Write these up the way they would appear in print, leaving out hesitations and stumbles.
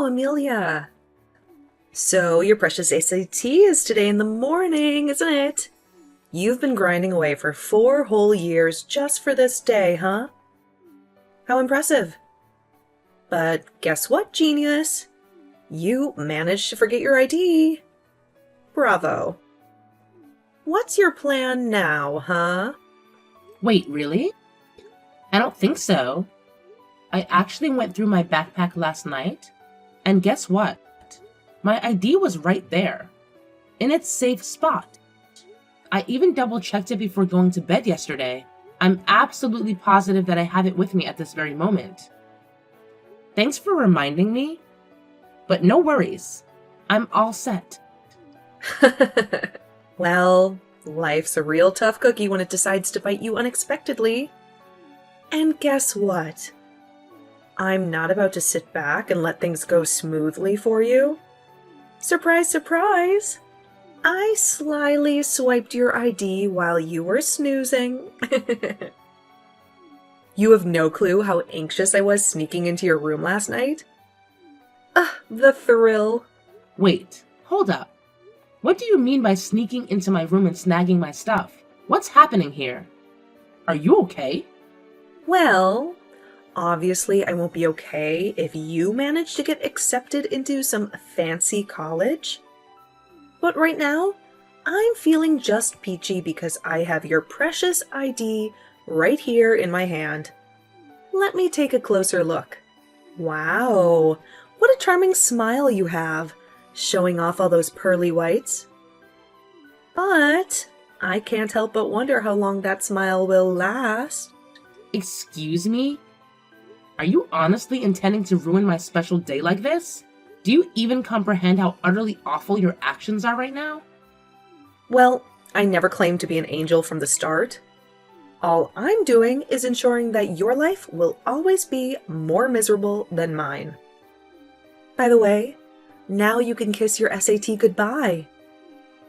Wow, Amelia. So your precious SAT is today in the morning, isn't it? You've been grinding away for 4 whole years just for this day, huh? How impressive. But guess what, genius? You managed to forget your ID. Bravo. What's your plan now, huh? Wait, really? I don't think so. I actually went through my backpack last night, and guess what? My ID was right there, in its safe spot. I even double-checked it before going to bed yesterday. I'm absolutely positive that I have it with me at this very moment. Thanks for reminding me, but no worries. I'm all set. Well, life's a real tough cookie when it decides to bite you unexpectedly. And guess what? I'm not about to sit back and let things go smoothly for you. Surprise, surprise! I slyly swiped your ID while you were snoozing. You have no clue how anxious I was sneaking into your room last night? The thrill. Wait, hold up. What do you mean by sneaking into my room and snagging my stuff? What's happening here? Are you okay? Well, obviously I won't be okay if you manage to get accepted into some fancy college. But right now, I'm feeling just peachy because I have your precious ID right here in my hand. Let me take a closer look. Wow, what a charming smile you have, showing off all those pearly whites. But I can't help but wonder how long that smile will last. Excuse me? Are you honestly intending to ruin my special day like this? Do you even comprehend how utterly awful your actions are right now? Well, I never claimed to be an angel from the start. All I'm doing is ensuring that your life will always be more miserable than mine. By the way, now you can kiss your SAT goodbye.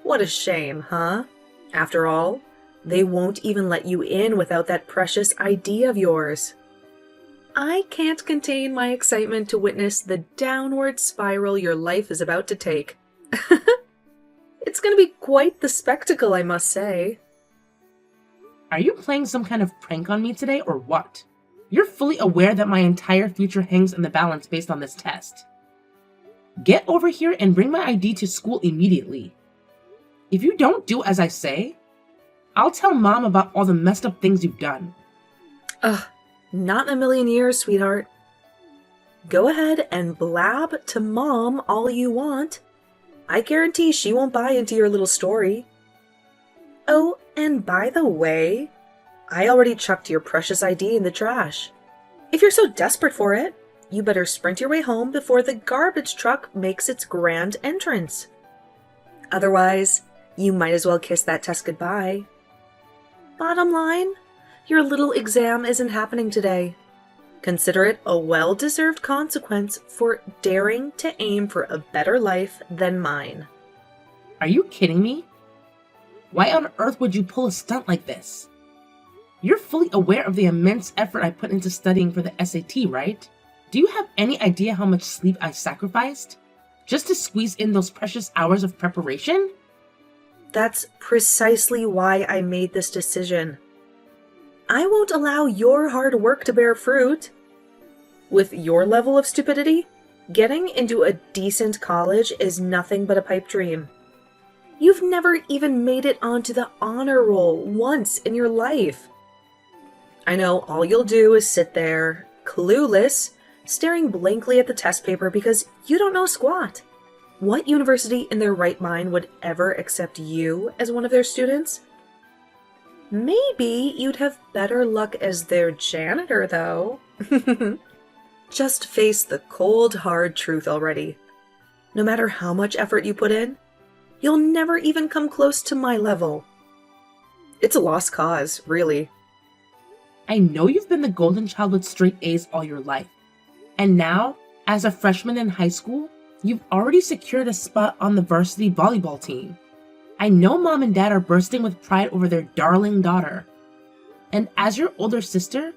What a shame, huh? After all, they won't even let you in without that precious ID of yours. I can't contain my excitement to witness the downward spiral your life is about to take. It's going to be quite the spectacle, I must say. Are you playing some kind of prank on me today or what? You're fully aware that my entire future hangs in the balance based on this test. Get over here and bring my ID to school immediately. If you don't do as I say, I'll tell Mom about all the messed up things you've done. Not in a million years, sweetheart. Go ahead and blab to Mom all you want. I guarantee she won't buy into your little story. Oh, and by the way, I already chucked your precious ID in the trash. If you're so desperate for it, you better sprint your way home before the garbage truck makes its grand entrance. Otherwise, you might as well kiss that test goodbye. Bottom line, your little exam isn't happening today. Consider it a well-deserved consequence for daring to aim for a better life than mine. Are you kidding me? Why on earth would you pull a stunt like this? You're fully aware of the immense effort I put into studying for the SAT, right? Do you have any idea how much sleep I sacrificed just to squeeze in those precious hours of preparation? That's precisely why I made this decision. I won't allow your hard work to bear fruit. With your level of stupidity, getting into a decent college is nothing but a pipe dream. You've never even made it onto the honor roll once in your life. I know all you'll do is sit there, clueless, staring blankly at the test paper because you don't know squat. What university in their right mind would ever accept you as one of their students? Maybe you'd have better luck as their janitor, though. Just face the cold, hard truth already. No matter how much effort you put in, you'll never even come close to my level. It's a lost cause, really. I know you've been the golden child with straight A's all your life. And now, as a freshman in high school, you've already secured a spot on the varsity volleyball team. I know Mom and Dad are bursting with pride over their darling daughter. And as your older sister,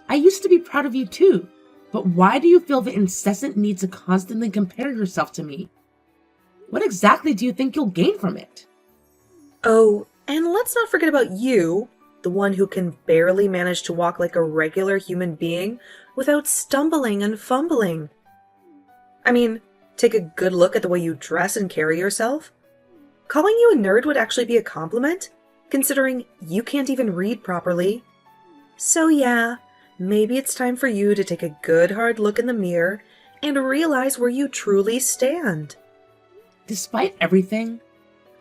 I used to be proud of you too. But why do you feel the incessant need to constantly compare yourself to me? What exactly do you think you'll gain from it? Oh, and let's not forget about you, the one who can barely manage to walk like a regular human being without stumbling and fumbling. I mean, take a good look at the way you dress and carry yourself. Calling you a nerd would actually be a compliment, considering you can't even read properly. So yeah, maybe it's time for you to take a good hard look in the mirror and realize where you truly stand. Despite everything,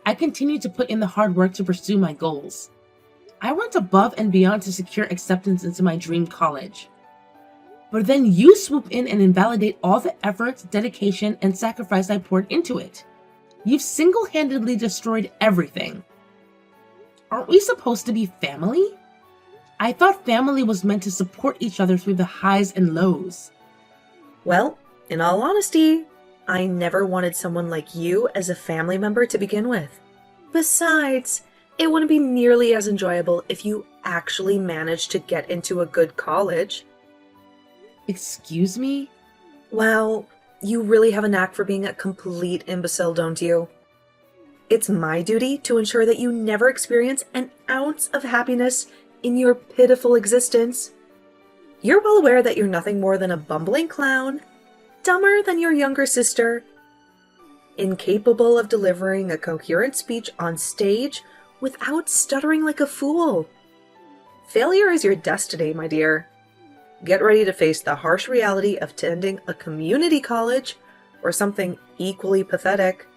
I continue to put in the hard work to pursue my goals. I went above and beyond to secure acceptance into my dream college. But then you swoop in and invalidate all the effort, dedication, and sacrifice I poured into it. You've single-handedly destroyed everything. Aren't we supposed to be family? I thought family was meant to support each other through the highs and lows. Well, in all honesty, I never wanted someone like you as a family member to begin with. Besides, it wouldn't be nearly as enjoyable if you actually managed to get into a good college. Excuse me? Wow, you really have a knack for being a complete imbecile, don't you? It's my duty to ensure that you never experience an ounce of happiness in your pitiful existence. You're well aware that you're nothing more than a bumbling clown, dumber than your younger sister, incapable of delivering a coherent speech on stage without stuttering like a fool. Failure is your destiny, my dear. Get ready to face the harsh reality of attending a community college or something equally pathetic.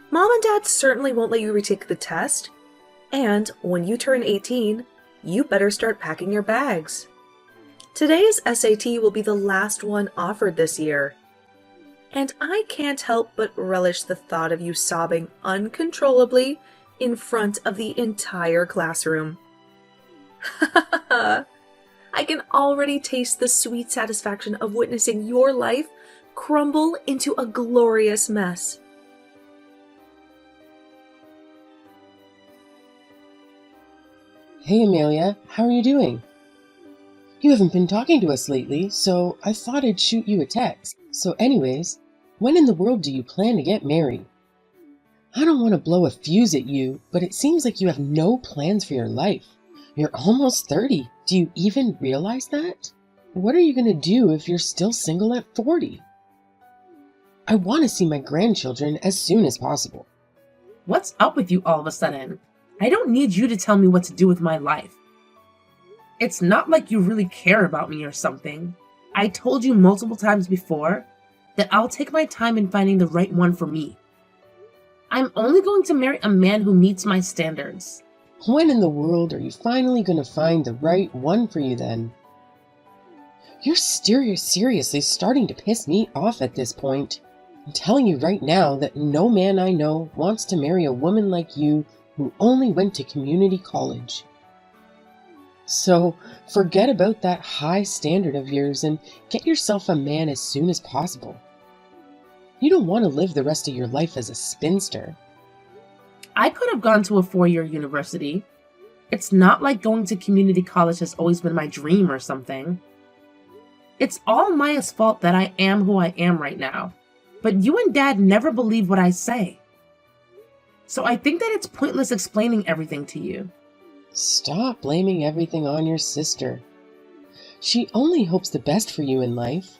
Mom and Dad certainly won't let you retake the test, and when you turn 18, you better start packing your bags. Today's SAT will be the last one offered this year, and I can't help but relish the thought of you sobbing uncontrollably in front of the entire classroom. I can already taste the sweet satisfaction of witnessing your life crumble into a glorious mess. Hey Amelia, how are you doing? You haven't been talking to us lately, so I thought I'd shoot you a text. So anyways, when in the world do you plan to get married? I don't want to blow a fuse at you, but it seems like you have no plans for your life. You're almost 30. Do you even realize that? What are you going to do if you're still single at 40? I want to see my grandchildren as soon as possible. What's up with you all of a sudden? I don't need you to tell me what to do with my life. It's not like you really care about me or something. I told you multiple times before that I'll take my time in finding the right one for me. I'm only going to marry a man who meets my standards. When in the world are you finally going to find the right one for you then? You're seriously starting to piss me off at this point. I'm telling you right now that no man I know wants to marry a woman like you who only went to community college. So forget about that high standard of yours and get yourself a man as soon as possible. You don't want to live the rest of your life as a spinster. I could have gone to a 4-year university. It's not like going to community college has always been my dream or something. It's all Maya's fault that I am who I am right now. But you and Dad never believe what I say. So I think that it's pointless explaining everything to you. Stop blaming everything on your sister. She only hopes the best for you in life.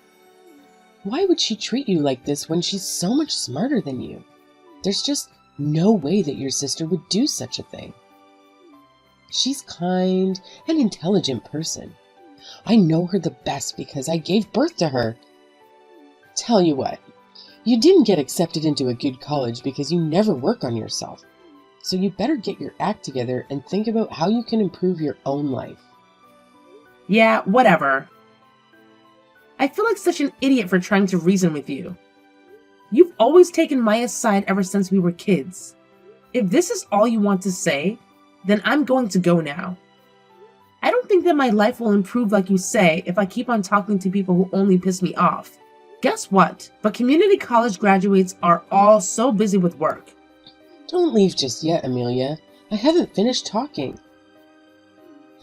Why would she treat you like this when she's so much smarter than you? There's just no way that your sister would do such a thing. She's kind and intelligent person. I know her the best because I gave birth to her. Tell you what, you didn't get accepted into a good college because you never work on yourself. So you better get your act together and think about how you can improve your own life. Yeah, whatever. I feel like such an idiot for trying to reason with you. You've always taken Maya's side ever since we were kids. If this is all you want to say, then I'm going to go now. I don't think that my life will improve like you say if I keep on talking to people who only piss me off. Guess what? But community college graduates are all so busy with work. Don't leave just yet, Amelia. I haven't finished talking.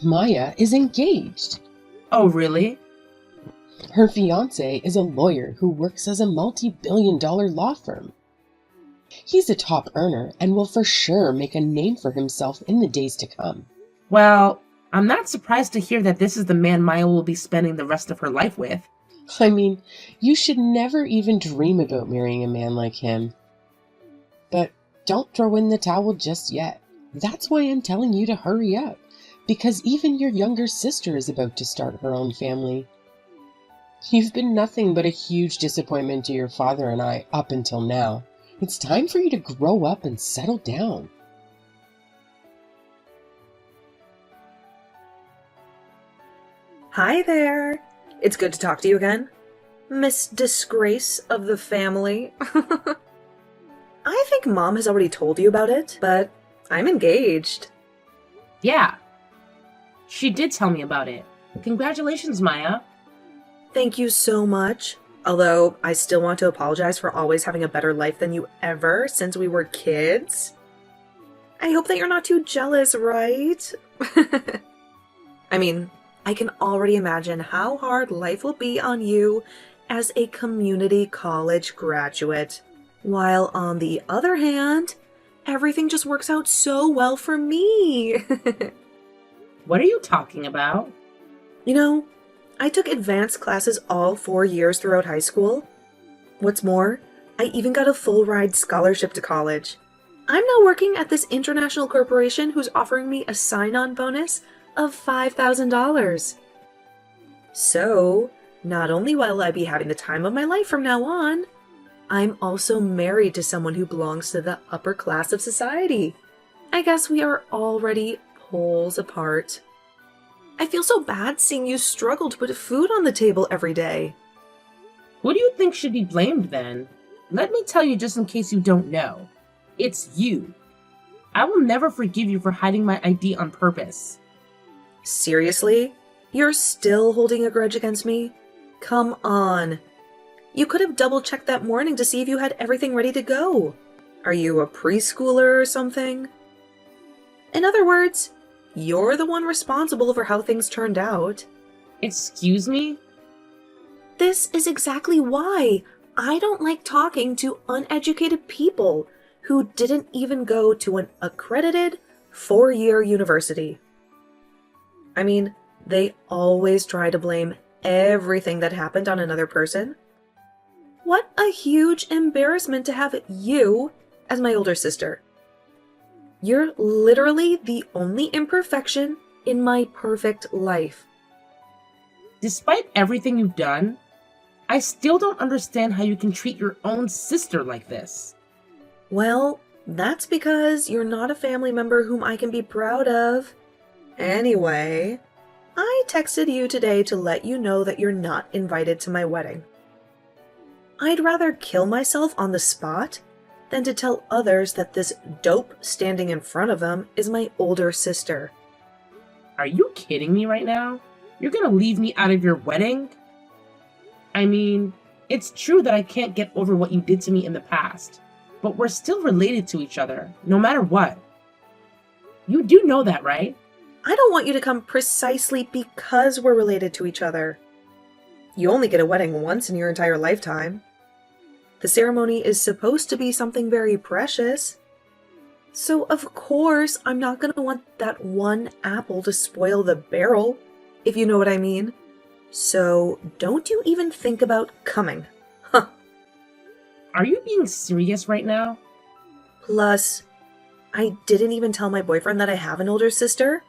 Maya is engaged. Oh, really? Her fiancé is a lawyer who works as a multi-billion-dollar law firm. He's a top earner and will for sure make a name for himself in the days to come. Well, I'm not surprised to hear that this is the man Maya will be spending the rest of her life with. I mean, you should never even dream about marrying a man like him. But don't throw in the towel just yet. That's why I'm telling you to hurry up, because even your younger sister is about to start her own family. You've been nothing but a huge disappointment to your father and I up until now. It's time for you to grow up and settle down. Hi there. It's good to talk to you again, Miss Disgrace of the family. I think Mom has already told you about it, but I'm engaged. Yeah. She did tell me about it. Congratulations, Maya. Thank you so much. Although, I still want to apologize for always having a better life than you ever since we were kids. I hope that you're not too jealous, right? I mean, I can already imagine how hard life will be on you as a community college graduate. While on the other hand, everything just works out so well for me. What are you talking about? You know, I took advanced classes all 4 years throughout high school. What's more, I even got a full ride scholarship to college. I'm now working at this international corporation who's offering me a sign-on bonus of $5,000. So, not only will I be having the time of my life from now on, I'm also married to someone who belongs to the upper class of society. I guess we are already poles apart. I feel so bad seeing you struggle to put food on the table every day. Who do you think should be blamed then? Let me tell you just in case you don't know. It's you. I will never forgive you for hiding my ID on purpose. Seriously? You're still holding a grudge against me? Come on. You could have double-checked that morning to see if you had everything ready to go. Are you a preschooler or something? In other words, you're the one responsible for how things turned out. Excuse me? This is exactly why I don't like talking to uneducated people who didn't even go to an accredited 4-year university. I mean, they always try to blame everything that happened on another person. What a huge embarrassment to have you as my older sister. You're literally the only imperfection in my perfect life. Despite everything you've done, I still don't understand how you can treat your own sister like this. Well, that's because you're not a family member whom I can be proud of. Anyway, I texted you today to let you know that you're not invited to my wedding. I'd rather kill myself on the spot than to tell others that this dope standing in front of them is my older sister. Are you kidding me right now? You're gonna leave me out of your wedding? I mean, it's true that I can't get over what you did to me in the past, but we're still related to each other, no matter what. You do know that, right? I don't want you to come precisely because we're related to each other. You only get a wedding once in your entire lifetime. The ceremony is supposed to be something very precious. So of course, I'm not going to want that one apple to spoil the barrel, if you know what I mean. So don't you even think about coming. Huh. Are you being serious right now? Plus, I didn't even tell my boyfriend that I have an older sister.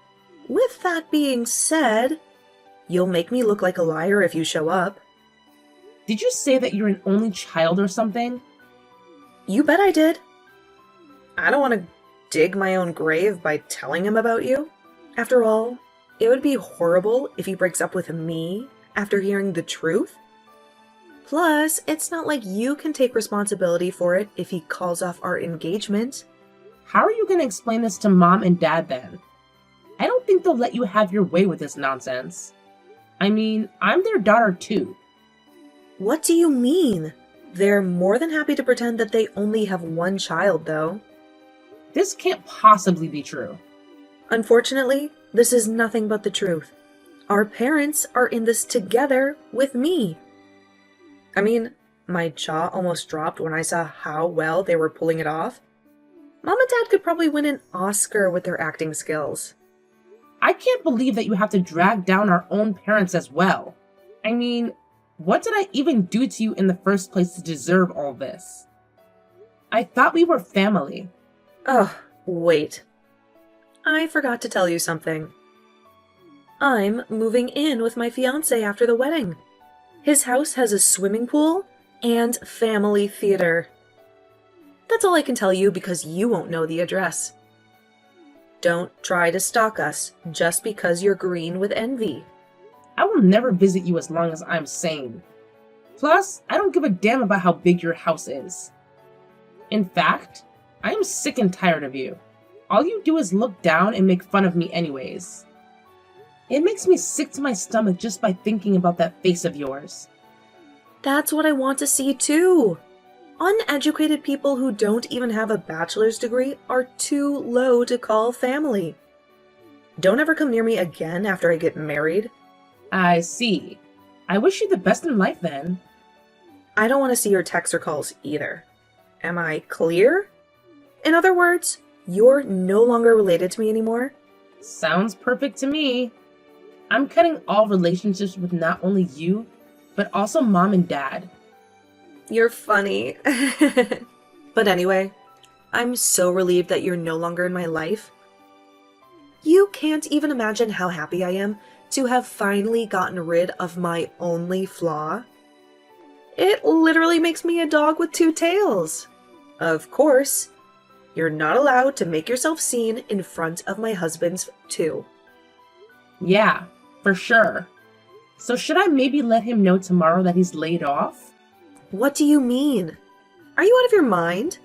With that being said, you'll make me look like a liar if you show up. Did you say that you're an only child or something? You bet I did. I don't want to dig my own grave by telling him about you. After all, it would be horrible if he breaks up with me after hearing the truth. Plus, it's not like you can take responsibility for it if he calls off our engagement. How are you going to explain this to Mom and Dad then? I don't think they'll let you have your way with this nonsense. I mean, I'm their daughter too. What do you mean? They're more than happy to pretend that they only have one child, though. This can't possibly be true. Unfortunately, this is nothing but the truth. Our parents are in this together with me. I mean, my jaw almost dropped when I saw how well they were pulling it off. Mom and Dad could probably win an Oscar with their acting skills. I can't believe that you have to drag down our own parents as well. I mean, what did I even do to you in the first place to deserve all this? I thought we were family. Oh, wait. I forgot to tell you something. I'm moving in with my fiancé after the wedding. His house has a swimming pool and family theater. That's all I can tell you because you won't know the address. Don't try to stalk us just because you're green with envy. I will never visit you as long as I'm sane. Plus, I don't give a damn about how big your house is. In fact, I am sick and tired of you. All you do is look down and make fun of me anyways. It makes me sick to my stomach just by thinking about that face of yours. That's what I want to see too. Uneducated people who don't even have a bachelor's degree are too low to call family. Don't ever come near me again after I get married. I see. I wish you the best in life then. I don't want to see your texts or calls either. Am I clear? In other words, you're no longer related to me anymore? Sounds perfect to me. I'm cutting all relationships with not only you, but also Mom and Dad. You're funny. But anyway, I'm so relieved that you're no longer in my life. You can't even imagine how happy I am to have finally gotten rid of my only flaw. It literally makes me a dog with two tails. Of course, you're not allowed to make yourself seen in front of my husband's too. Yeah, for sure. So should I maybe let him know tomorrow that he's laid off? What do you mean? Are you out of your mind?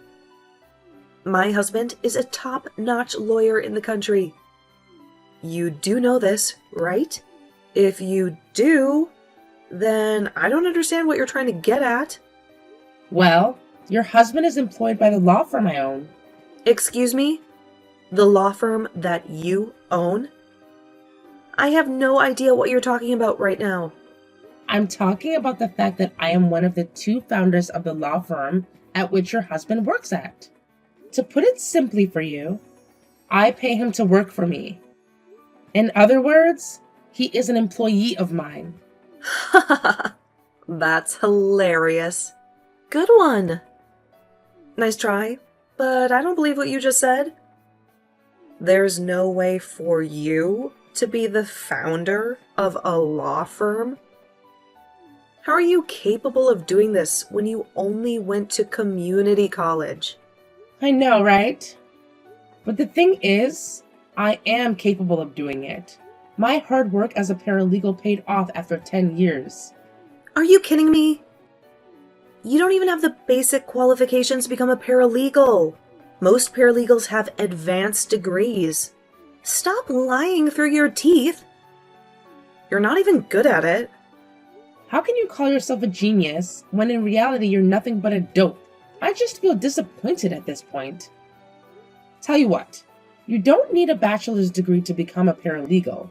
My husband is a top-notch lawyer in the country. You do know this, right? If you do, then I don't understand what you're trying to get at. Well, your husband is employed by the law firm I own. Excuse me? The law firm that you own? I have no idea what you're talking about right now. I'm talking about the fact that I am one of the two founders of the law firm at which your husband works at. To put it simply for you, I pay him to work for me. In other words, he is an employee of mine. That's hilarious. Good one. Nice try, but I don't believe what you just said. There's no way for you to be the founder of a law firm? How are you capable of doing this when you only went to community college? I know, right? But the thing is, I am capable of doing it. My hard work as a paralegal paid off after 10 years. Are you kidding me? You don't even have the basic qualifications to become a paralegal. Most paralegals have advanced degrees. Stop lying through your teeth. You're not even good at it. How can you call yourself a genius when in reality you're nothing but a dope? I just feel disappointed at this point. Tell you what, you don't need a bachelor's degree to become a paralegal.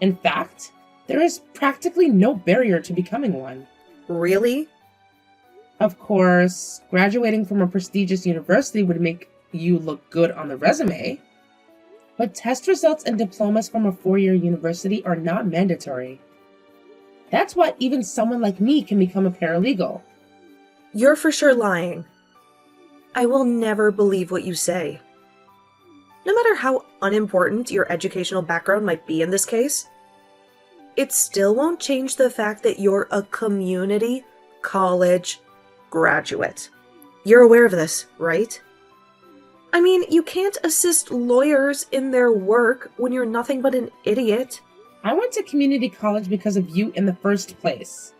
In fact, there is practically no barrier to becoming one. Really? Of course, graduating from a prestigious university would make you look good on the resume, but test results and diplomas from a 4-year university are not mandatory. That's why even someone like me can become a paralegal. You're for sure lying. I will never believe what you say. No matter how unimportant your educational background might be in this case, it still won't change the fact that you're a community college graduate. You're aware of this, right? I mean, you can't assist lawyers in their work when you're nothing but an idiot. I went to community college because of you in the first place.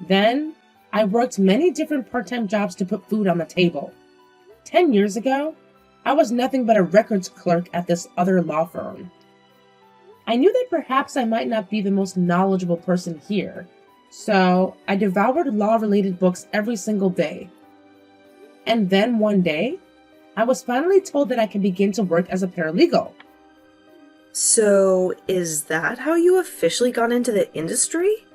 Then, I worked many different part-time jobs to put food on the table. 10 years ago, I was nothing but a records clerk at this other law firm. I knew that perhaps I might not be the most knowledgeable person here, so I devoured law-related books every single day. And then one day, I was finally told that I could begin to work as a paralegal. So, is that how you officially got into the industry?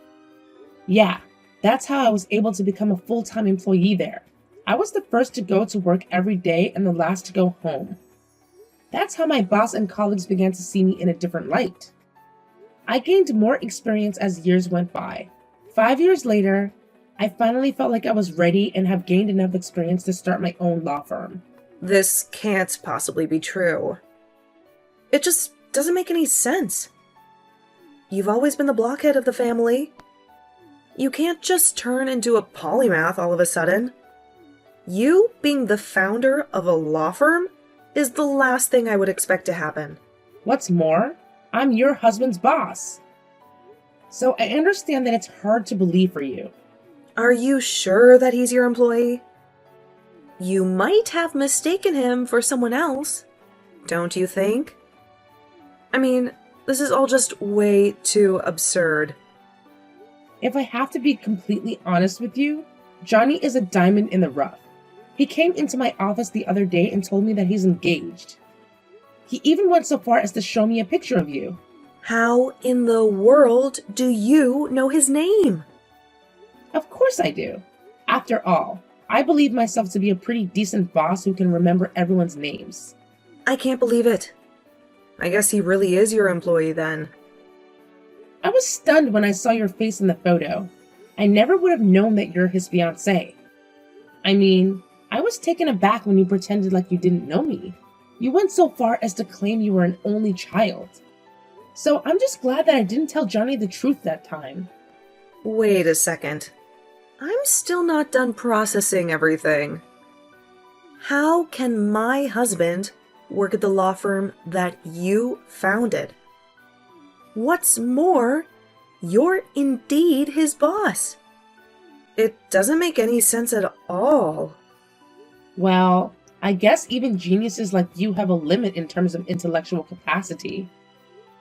Yeah, that's how I was able to become a full-time employee there. I was the first to go to work every day and the last to go home. That's how my boss and colleagues began to see me in a different light. I gained more experience as years went by. 5 years later, I finally felt like I was ready and have gained enough experience to start my own law firm. This can't possibly be true. It just doesn't make any sense. You've always been the blockhead of the family. You can't just turn into a polymath all of a sudden. You being the founder of a law firm is the last thing I would expect to happen. What's more, I'm your husband's boss. So I understand that it's hard to believe for you. Are you sure that he's your employee? You might have mistaken him for someone else, don't you think? I mean, this is all just way too absurd. If I have to be completely honest with you, Johnny is a diamond in the rough. He came into my office the other day and told me that he's engaged. He even went so far as to show me a picture of you. How in the world do you know his name? Of course I do. After all, I believe myself to be a pretty decent boss who can remember everyone's names. I can't believe it. I guess he really is your employee then. I was stunned when I saw your face in the photo. I never would have known that you're his fiancée. I mean, I was taken aback when you pretended like you didn't know me. You went so far as to claim you were an only child. So I'm just glad that I didn't tell Johnny the truth that time. Wait a second. I'm still not done processing everything. How can my husband work at the law firm that you founded? What's more, you're indeed his boss. It doesn't make any sense at all. Well, I guess even geniuses like you have a limit in terms of intellectual capacity.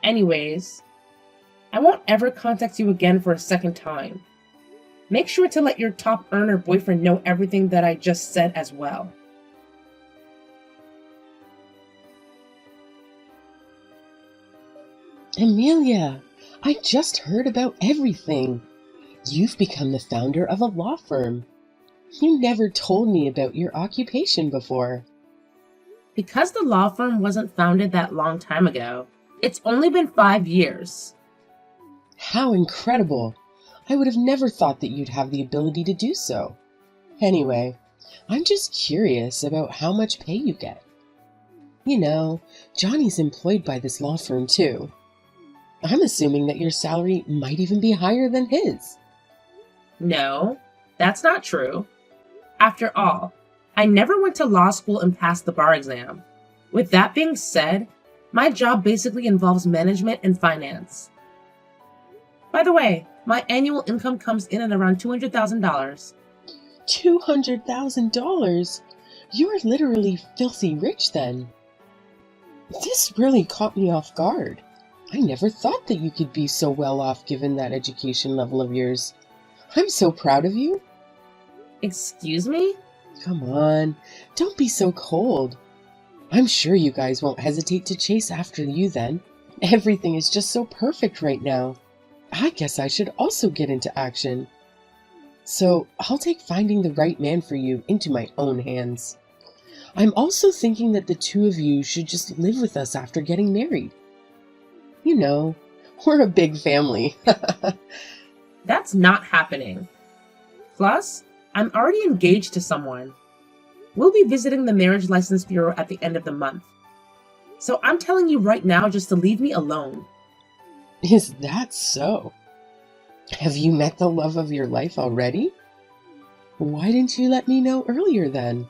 Anyways, I won't ever contact you again for a second time. Make sure to let your top earner boyfriend know everything that I just said as well. Amelia, I just heard about everything. You've become the founder of a law firm. You never told me about your occupation before. Because the law firm wasn't founded that long time ago, it's only been 5 years. How incredible! I would have never thought that you'd have the ability to do so. Anyway, I'm just curious about how much pay you get. You know, Johnny's employed by this law firm too. I'm assuming that your salary might even be higher than his. No, that's not true. After all, I never went to law school and passed the bar exam. With that being said, my job basically involves management and finance. By the way, my annual income comes in at around $200,000. $200,000? You're literally filthy rich then. This really caught me off guard. I never thought that you could be so well off given that education level of yours. I'm so proud of you. Excuse me? Come on, don't be so cold. I'm sure you guys won't hesitate to chase after you then. Everything is just so perfect right now. I guess I should also get into action. So I'll take finding the right man for you into my own hands. I'm also thinking that the two of you should just live with us after getting married. You know, we're a big family. That's not happening. Plus, I'm already engaged to someone. We'll be visiting the Marriage License Bureau at the end of the month. So I'm telling you right now just to leave me alone. Is that so? Have you met the love of your life already? Why didn't you let me know earlier then?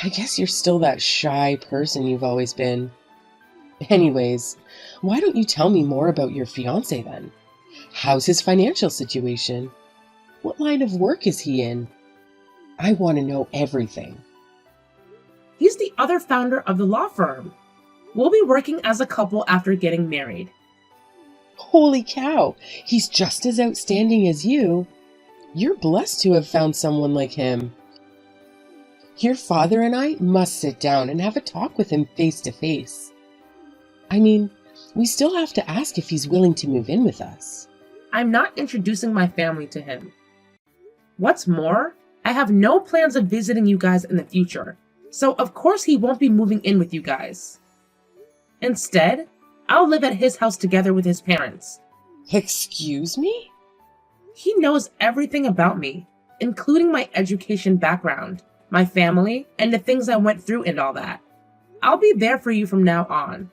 I guess you're still that shy person you've always been. Anyways, why don't you tell me more about your fiancé then? How's his financial situation? What line of work is he in? I want to know everything. He's the other founder of the law firm. We'll be working as a couple after getting married. Holy cow, he's just as outstanding as you. You're blessed to have found someone like him. Your father and I must sit down and have a talk with him face to face. I mean, We still have to ask if he's willing to move in with us. I'm not introducing my family to him. What's more, I have no plans of visiting you guys in the future, so of course he won't be moving in with you guys. Instead, I'll live at his house together with his parents. Excuse me? He knows everything about me, including my education background, my family, and the things I went through and all that. I'll be there for you from now on.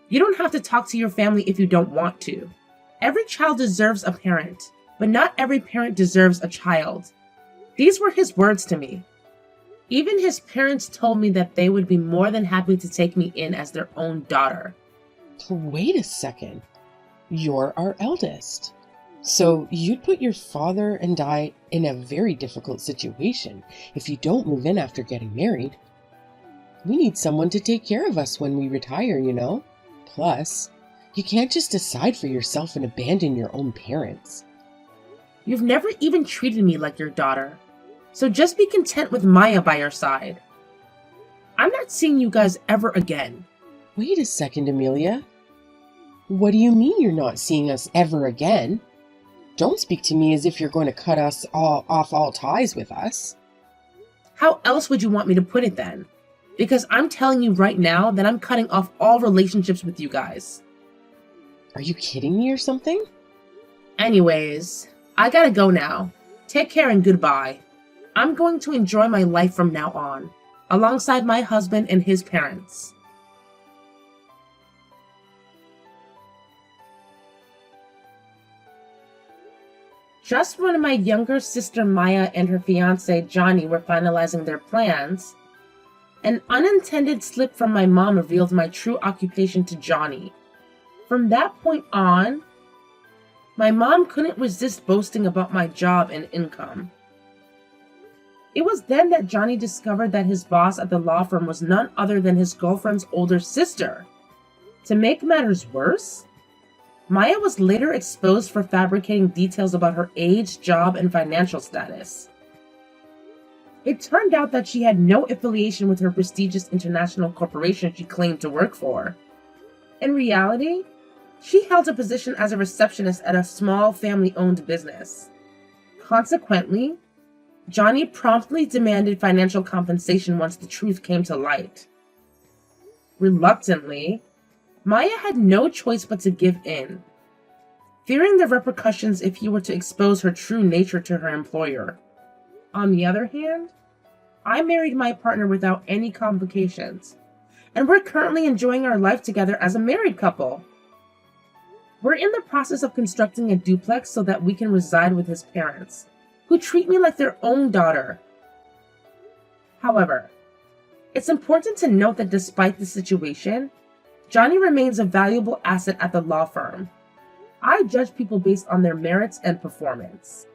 You don't have to talk to your family if you don't want to. Every child deserves a parent, but not every parent deserves a child. These were his words to me. Even his parents told me that they would be more than happy to take me in as their own daughter. Wait a second. You're our eldest. So you'd put your father and I in a very difficult situation if you don't move in after getting married. We need someone to take care of us when we retire, you know? Plus, you can't just decide for yourself and abandon your own parents. You've never even treated me like your daughter, so just be content with Maya by your side. I'm not seeing you guys ever again. Wait a second, Amelia. What do you mean you're not seeing us ever again? Don't speak to me as if you're going to cut us all ties with us. How else would you want me to put it then? Because I'm telling you right now that I'm cutting off all relationships with you guys. Are you kidding me or something? Anyways, I gotta go now. Take care and goodbye. I'm going to enjoy my life from now on, alongside my husband and his parents. Just when my younger sister Maya and her fiancé Johnny were finalizing their plans, an unintended slip from my mom revealed my true occupation to Johnny. From that point on, my mom couldn't resist boasting about my job and income. It was then that Johnny discovered that his boss at the law firm was none other than his girlfriend's older sister. To make matters worse, Maya was later exposed for fabricating details about her age, job, and financial status. It turned out that she had no affiliation with her prestigious international corporation she claimed to work for. In reality, she held a position as a receptionist at a small family-owned business. Consequently, Johnny promptly demanded financial compensation once the truth came to light. Reluctantly, Maya had no choice but to give in, fearing the repercussions if he were to expose her true nature to her employer. On the other hand, I married my partner without any complications, and we're currently enjoying our life together as a married couple. We're in the process of constructing a duplex so that we can reside with his parents, who treat me like their own daughter. However, it's important to note that despite the situation, Johnny remains a valuable asset at the law firm. I judge people based on their merits and performance.